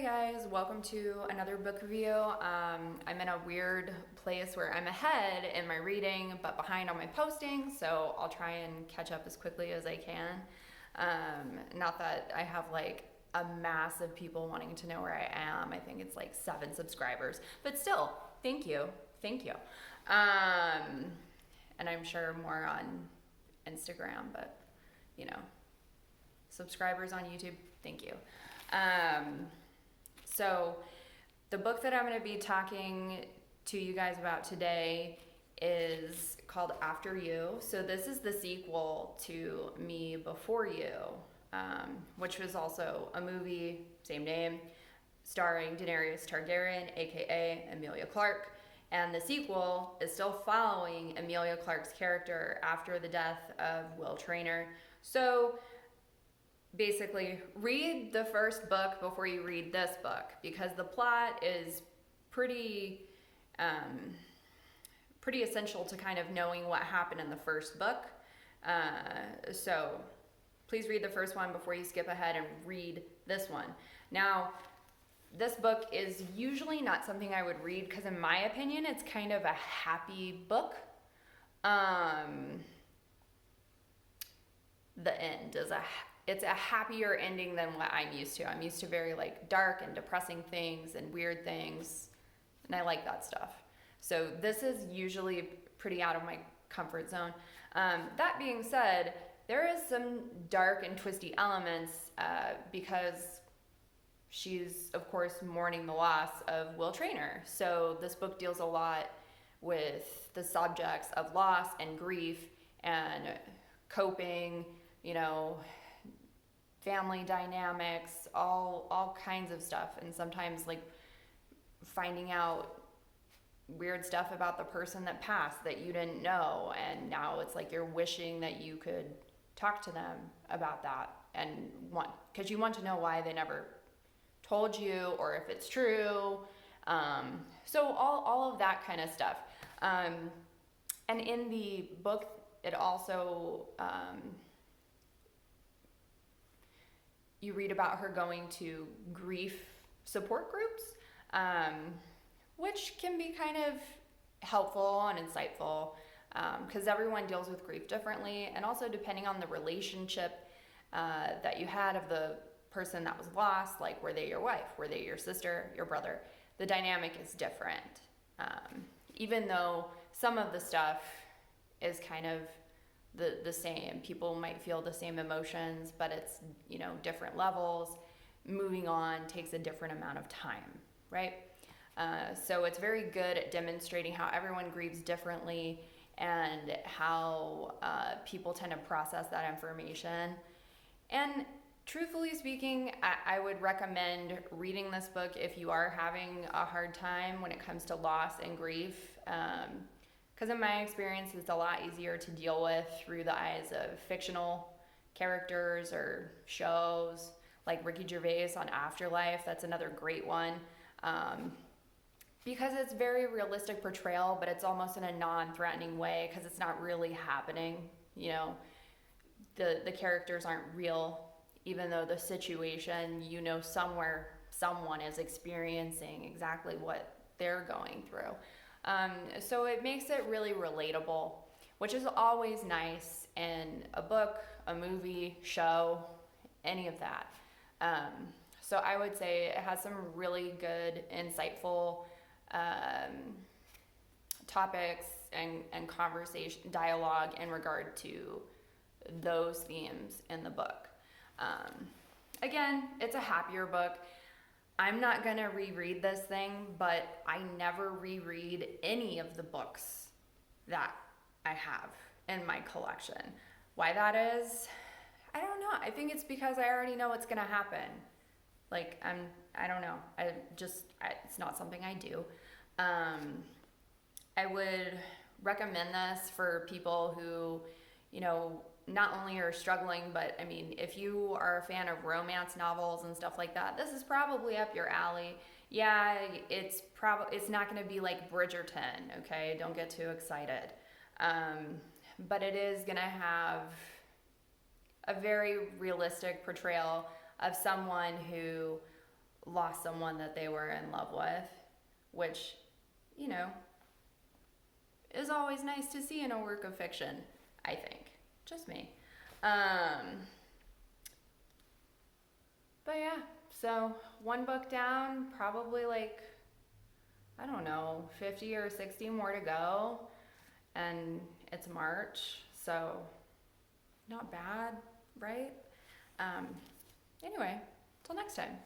guys, welcome to another book review. I'm in a weird place where I'm ahead in my reading but behind on my posting, so I'll try and catch up as quickly as I can. Not that I have like a mass of people wanting to know where I am. I think it's like 7 subscribers, but still, thank you. And I'm sure more on Instagram, but you know, subscribers on YouTube, thank you. So the book that I'm going to be talking to you guys about today is called After You. So this is the sequel to Me Before You, which was also a movie, same name, starring Daenerys Targaryen, aka Emilia Clarke. And the sequel is still following Emilia Clarke's character after the death of Will Traynor. So basically, read the first book before you read this book, because the plot is pretty essential to kind of knowing what happened in the first book. So please read the first one before you skip ahead and read this one. Now, this book is usually not something I would read because, in my opinion, it's kind of a happy book. The end is it's a happier ending than what I'm used to. I'm used to very like dark and depressing things and weird things, and I like that stuff. So this is usually pretty out of my comfort zone. That being said, there is some dark and twisty elements because she's, of course, mourning the loss of Will Traynor. So this book deals a lot with the subjects of loss and grief and coping, family dynamics, all kinds of stuff, and sometimes like finding out weird stuff about the person that passed that you didn't know, and now it's like you're wishing that you could talk to them about that and because you want to know why they never told you or if it's true. So all of that kind of stuff. And in the book, it also you read about her going to grief support groups, which can be kind of helpful and insightful because everyone deals with grief differently, and also depending on the relationship that you had of the person that was lost, like were they your wife, were they your sister, your brother, the dynamic is different. Even though some of the stuff is kind of the same. People might feel the same emotions, but it's, different levels. Moving on takes a different amount of time, right? So it's very good at demonstrating how everyone grieves differently and how people tend to process that information. And truthfully speaking, I would recommend reading this book if you are having a hard time when it comes to loss and grief. Because in my experience, it's a lot easier to deal with through the eyes of fictional characters or shows like Ricky Gervais on Afterlife. That's another great one. Because it's very realistic portrayal, but it's almost in a non-threatening way because it's not really happening. The characters aren't real, even though the situation, somewhere someone is experiencing exactly what they're going through. So it makes it really relatable, which is always nice in a book, a movie, show, any of that. So I would say it has some really good, insightful topics and conversation, dialogue in regard to those themes in the book. Again, it's a happier book. I'm not going to reread this thing, but I never reread any of the books that I have in my collection. Why that is, I don't know. I think it's because I already know what's going to happen. Like, I don't know. It's not something I do. I would recommend this for people who, not only are struggling, but if you are a fan of romance novels and stuff like that, this is probably up your alley. Yeah, it's not going to be like Bridgerton, okay? Don't get too excited. But it is going to have a very realistic portrayal of someone who lost someone that they were in love with, which, you know, is always nice to see in a work of fiction, I think. Just me. But yeah, so one book down, probably like, I don't know, 50 or 60 more to go. And it's March, so not bad, right? Anyway, till next time.